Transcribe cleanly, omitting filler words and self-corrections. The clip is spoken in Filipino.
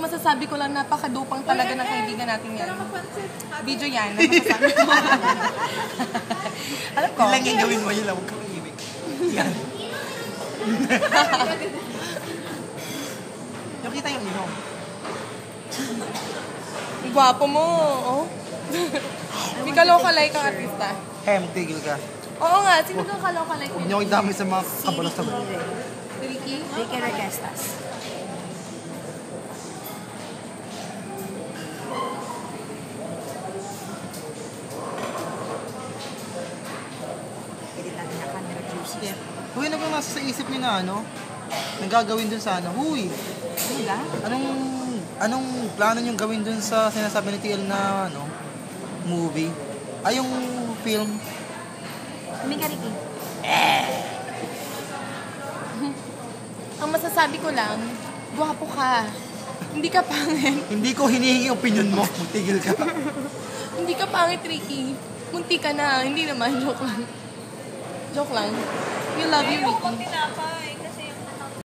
masasabi ko lang, napakadupang talaga ng kaibigan natin yan. Video yan, ang masasabi ko. Alam ko. Yun lang yung gawin mo, yun lang. Huwag kang ibig. Yan. Yung kita yung ilong. Gwapo mo, oh. May kalokalay kang artista. Tigil ka. Oo nga, sino kang kalokalay ko? Huwag niyo idamay sa mga kabalos sa mga. Ricky? Ricky Requestas. Edit natin na camera juicy. Huy, ano bang nasa sa isip niyo na ano? Nagagawin dun sa ano? Huy! Ano ba? Anong plano niyong gawin dun sa sinasabi ni TL na ano? Movie? Ay, yung film? Kami ka, Ricky. Ang masasabi ko lang, gwapo ka. Hindi ka pangit. Hindi ko hinihingi opinion mo. Magtigil ka. Hindi ka pangit, Ricky. Munti ka na. Hindi naman, joke lang. Joke lang. We love you, Ricky.